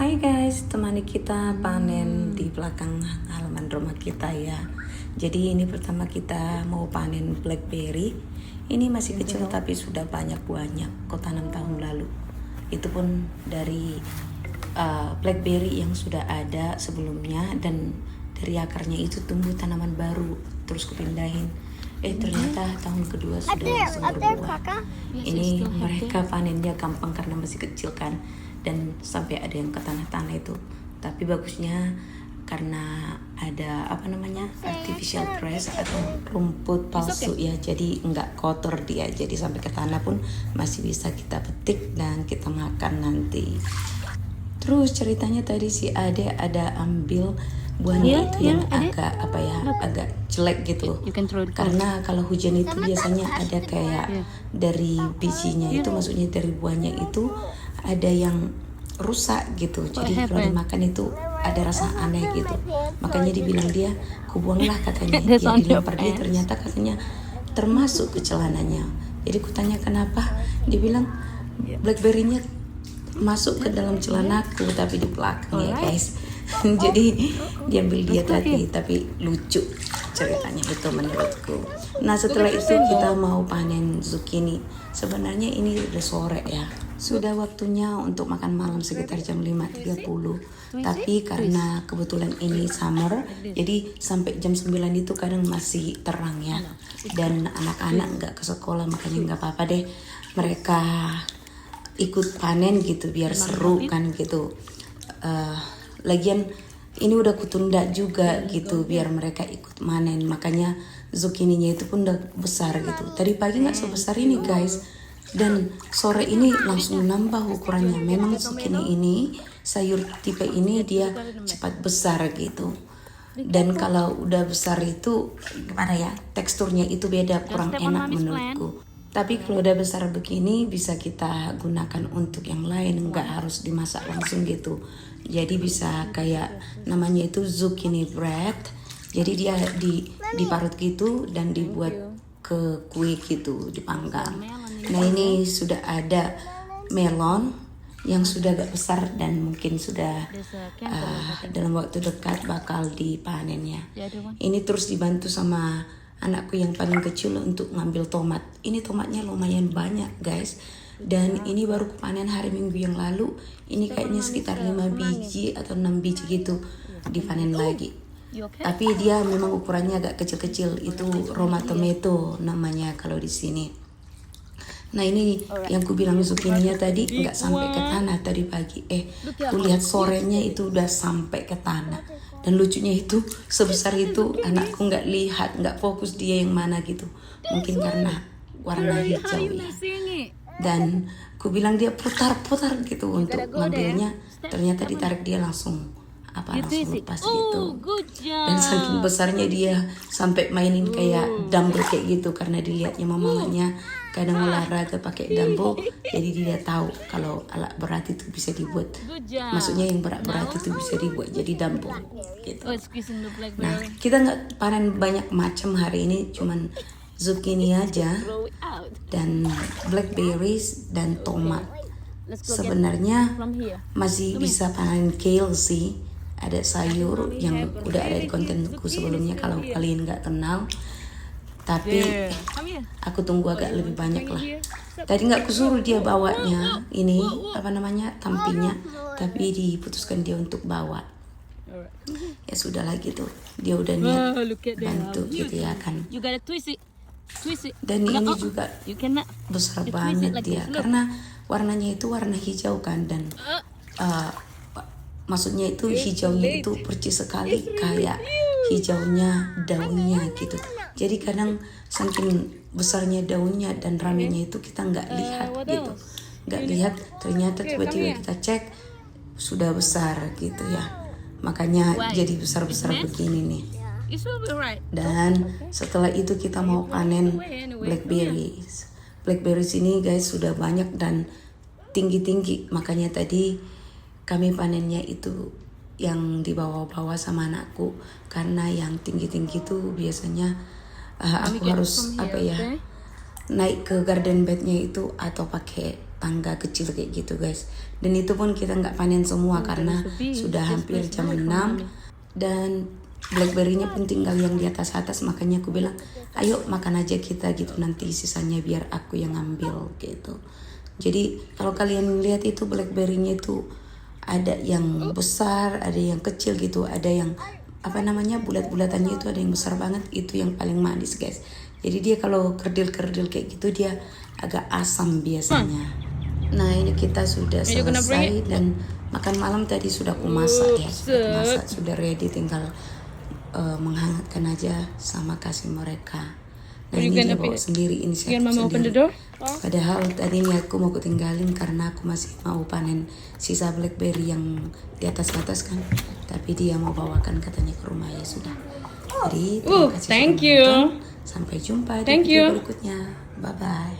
Hai guys, temani kita panen di belakang halaman rumah kita ya. Jadi ini pertama kita mau panen blackberry. Ini masih kecil tapi sudah banyak buahnya. Kau tanam tahun lalu. Itu pun dari blackberry yang sudah ada sebelumnya, dan dari akarnya itu tumbuh tanaman baru. Terus kupindahin. Ternyata tahun kedua sudah langsung berbuah. Ini mereka panennya gampang karena masih kecil kan, dan sampai ada yang ke tanah-tanah itu. Tapi bagusnya karena ada artificial grass atau rumput palsu ya, jadi nggak kotor dia, jadi sampai ke tanah pun masih bisa kita petik dan kita makan nanti. Terus ceritanya tadi si Ade ada ambil buahnya yang agak jelek gitu, karena kalau hujan itu biasanya ada kayak dari bijinya itu, maksudnya dari buahnya itu ada yang rusak gitu, jadi kalau dimakan itu ada rasa aneh gitu. Makanya dibilang dia, kubuanglah katanya. Dia dilempar dia, ternyata katanya termasuk ke celananya. Jadi kutanya kenapa, dia bilang blackberry-nya masuk ke dalam celanaku tapi di belakang ya guys. Jadi diambil dia tadi, tapi lucu ceritanya itu menurutku. Nah setelah itu kita mau panen zucchini. Sebenarnya ini udah sore ya, sudah waktunya untuk makan malam sekitar jam 5.30. Tapi karena kebetulan ini summer, jadi sampai jam 9 itu kadang masih terang ya. Dan anak-anak nggak ke sekolah, makanya nggak apa-apa deh mereka ikut panen gitu biar seru kan gitu. Lagian ini udah kutunda juga gitu biar mereka ikut panen, makanya zucchininya itu pun udah besar gitu. Tadi pagi nggak sebesar ini guys, dan sore ini langsung nambah ukurannya. Memang zucchini ini, sayur tipe ini dia cepat besar gitu. Dan kalau udah besar itu gimana ya, teksturnya itu beda, kurang enak menurutku. Tapi kalau udah besar begini bisa kita gunakan untuk yang lain, nggak harus dimasak langsung gitu. Jadi bisa kayak namanya itu zucchini bread. Jadi dia diparut gitu dan dibuat ke kue gitu, dipanggang. Nah ini sudah ada melon yang sudah agak besar dan mungkin sudah dalam waktu dekat bakal dipanennya. Ini terus dibantu sama anakku yang paling kecil untuk ngambil tomat. Ini tomatnya lumayan banyak guys, dan ini baru panen hari Minggu yang lalu. Ini kayaknya sekitar 5 biji atau 6 biji gitu dipanen lagi. Tapi dia memang ukurannya agak kecil-kecil. Itu Roma tomato namanya kalau di sini. Nah ini yang ku bilang zucchininya tadi nggak sampai ke tanah tadi pagi. Ku lihat sorenya itu udah sampai ke tanah. Dan lucunya itu sebesar itu anakku nggak lihat, nggak fokus dia yang mana gitu. Mungkin karena warna hijau ya. Dan ku bilang dia putar-putar gitu untuk ngambilnya. Ternyata ditarik dia langsung lepas gitu. Dan saking besarnya dia sampai mainin kayak dumbbell kayak gitu, karena dilihatnya mamanya kadang olahraga pakai dumbbell, jadi dia tahu kalau alat berat itu bisa dibuat, maksudnya yang berat-berat itu bisa dibuat jadi dumbbell gitu. Nah kita nggak panen banyak macam hari ini, cuman zucchini aja dan blackberries dan tomat. Sebenarnya masih bisa panen kale sih, ada sayur yang udah ada di kontenku sebelumnya kalau kalian nggak kenal. Tapi aku tunggu agak lebih banyak lah. Tadi nggak kusuruh dia bawanya ini tampinya, tapi diputuskan dia untuk bawa. Ya sudah lah gitu, dia udah niat bantu gitu ya kan. Dan ini juga besar banget dia, karena warnanya itu warna hijau kan, dan maksudnya itu hijaunya itu percis sekali kayak hijaunya daunnya gitu. Jadi kadang saking besarnya daunnya dan ramenya itu kita nggak lihat gitu, nggak lihat, ternyata tiba-tiba kita cek sudah besar gitu ya. Makanya jadi besar-besar begini nih. Dan setelah itu kita mau panen blackberries. Blackberries ini guys sudah banyak dan tinggi-tinggi, makanya tadi kami panennya itu yang di bawah-bawah sama anakku, karena yang tinggi-tinggi itu biasanya aku harus naik ke garden bednya itu atau pakai tangga kecil kayak gitu guys. Dan itu pun kita nggak panen semua karena sudah hampir jam 6 dan blackberry-nya pun tinggal yang di atas-atas. Makanya aku bilang ayo makan aja kita gitu, nanti sisanya biar aku yang ambil gitu. Jadi kalau kalian lihat itu blackberry-nya itu ada yang besar, ada yang kecil gitu, ada yang bulat-bulatannya itu ada yang besar banget, itu yang paling manis guys. Jadi dia kalau kerdil-kerdil kayak gitu dia agak asam biasanya. Nah ini kita sudah selesai dan makan malam tadi sudah aku masak ya, sudah masak, sudah ready, tinggal menghangatkan aja sama kasih mereka. Nah ini dia bawa sendiri, inisiatif sendiri. Padahal tadinya aku mau ketinggalin karena aku masih mau panen sisa blackberry yang di atas-atas kan. Tapi dia mau bawakan katanya ke rumah, ya sudah. Jadi terima kasih sudah nonton. Sampai jumpa di video berikutnya. Bye bye.